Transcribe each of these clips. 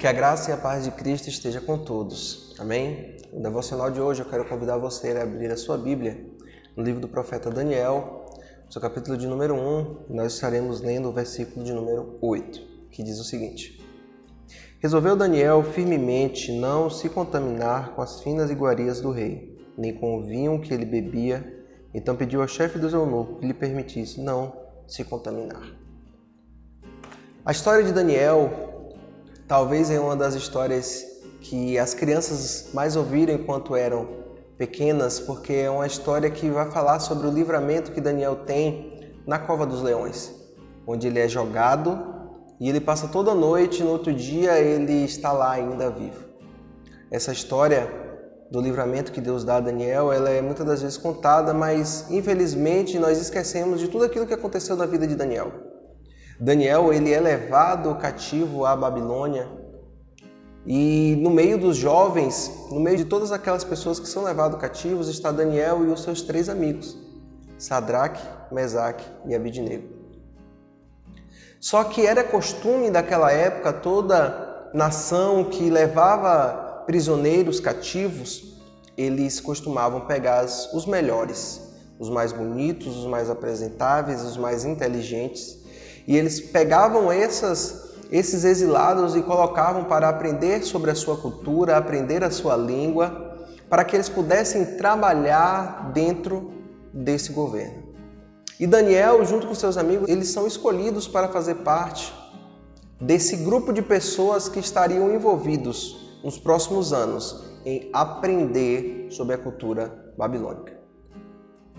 Que a graça e a paz de Cristo esteja com todos. Amém? No devocional de hoje eu quero convidar você a abrir a sua Bíblia no livro do profeta Daniel, seu capítulo de número 1, e nós estaremos lendo o versículo de número 8, que diz o seguinte: Resolveu Daniel firmemente não se contaminar com as finas iguarias do rei, nem com o vinho que ele bebia, então pediu ao chefe dos eunucos que lhe permitisse não se contaminar. A história de Daniel talvez é uma das histórias que as crianças mais ouviram enquanto eram pequenas, porque é uma história que vai falar sobre o livramento que Daniel tem na cova dos leões, onde ele é jogado e ele passa toda a noite e no outro dia ele está lá ainda vivo. Essa história do livramento que Deus dá a Daniel, ela é muitas das vezes contada, mas infelizmente nós esquecemos de tudo aquilo que aconteceu na vida de Daniel. Daniel, ele é levado cativo à Babilônia e no meio dos jovens, no meio de todas aquelas pessoas que são levados cativos, está Daniel e os seus 3 amigos, Sadraque, Mesaque e Abidnego. Só que era costume daquela época, toda nação que levava prisioneiros cativos, eles costumavam pegar os melhores, os mais bonitos, os mais apresentáveis, os mais inteligentes, e eles pegavam esses exilados e colocavam para aprender sobre a sua cultura, aprender a sua língua, para que eles pudessem trabalhar dentro desse governo. E Daniel, junto com seus amigos, eles são escolhidos para fazer parte desse grupo de pessoas que estariam envolvidos nos próximos anos em aprender sobre a cultura babilônica.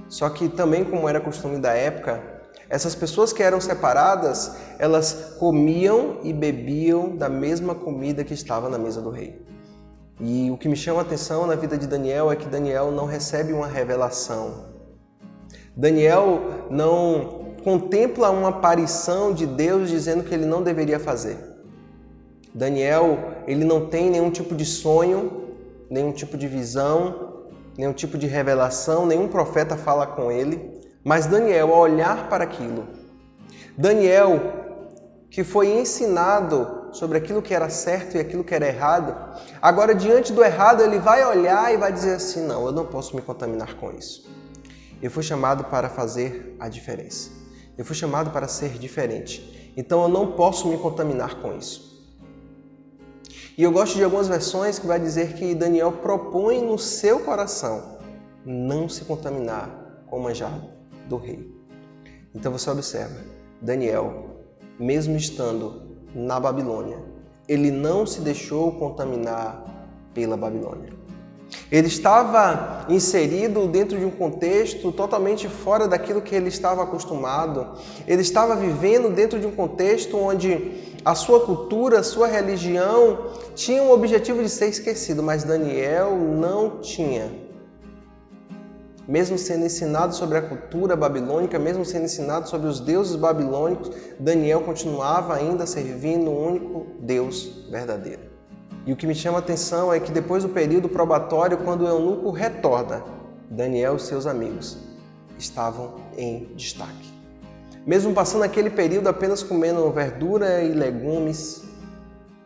Só que também, como era costume da época, essas pessoas que eram separadas, elas comiam e bebiam da mesma comida que estava na mesa do rei. E o que me chama a atenção na vida de Daniel é que Daniel não recebe uma revelação. Daniel não contempla uma aparição de Deus dizendo que ele não deveria fazer. Daniel, ele não tem nenhum tipo de sonho, nenhum tipo de visão, nenhum tipo de revelação, nenhum profeta fala com ele. Mas Daniel, ao olhar para aquilo, Daniel, que foi ensinado sobre aquilo que era certo e aquilo que era errado, agora diante do errado ele vai olhar e vai dizer assim: não, eu não posso me contaminar com isso. Eu fui chamado para fazer a diferença. Eu fui chamado para ser diferente. Então eu não posso me contaminar com isso. E eu gosto de algumas versões que vai dizer que Daniel propõe no seu coração não se contaminar com o manjar do rei. Então você observa, Daniel, mesmo estando na Babilônia, ele não se deixou contaminar pela Babilônia. Ele estava inserido dentro de um contexto totalmente fora daquilo que ele estava acostumado. Ele estava vivendo dentro de um contexto onde a sua cultura, a sua religião tinha o objetivo de ser esquecido, mas Daniel não tinha. Mesmo sendo ensinado sobre a cultura babilônica, mesmo sendo ensinado sobre os deuses babilônicos, Daniel continuava ainda servindo o único Deus verdadeiro. E o que me chama a atenção é que depois do período probatório, quando o eunuco retorna, Daniel e seus amigos estavam em destaque. Mesmo passando aquele período apenas comendo verdura e legumes,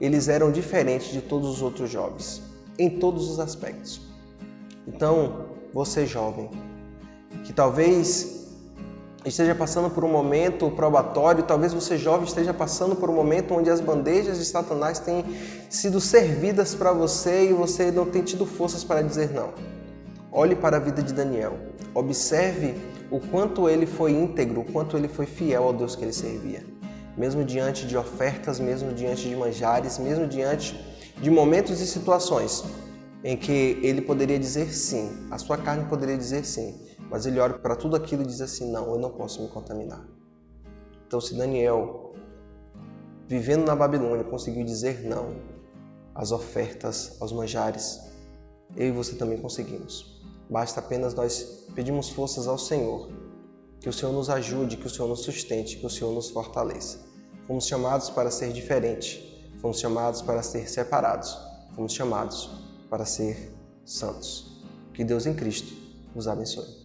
eles eram diferentes de todos os outros jovens, em todos os aspectos. Então, você jovem, que talvez esteja passando por um momento probatório, talvez você jovem esteja passando por um momento onde as bandejas de Satanás têm sido servidas para você e você não tem tido forças para dizer não. Olhe para a vida de Daniel, observe o quanto ele foi íntegro, o quanto ele foi fiel ao Deus que ele servia. Mesmo diante de ofertas, mesmo diante de manjares, mesmo diante de momentos e situações em que ele poderia dizer sim, a sua carne poderia dizer sim, mas ele olha para tudo aquilo e diz assim: não, eu não posso me contaminar. Então, se Daniel, vivendo na Babilônia, conseguiu dizer não às ofertas, aos manjares, eu e você também conseguimos. Basta apenas nós pedirmos forças ao Senhor, que o Senhor nos ajude, que o Senhor nos sustente, que o Senhor nos fortaleça. Fomos chamados para ser diferentes, fomos chamados para ser separados, fomos chamados para ser santos. Que Deus em Cristo nos abençoe.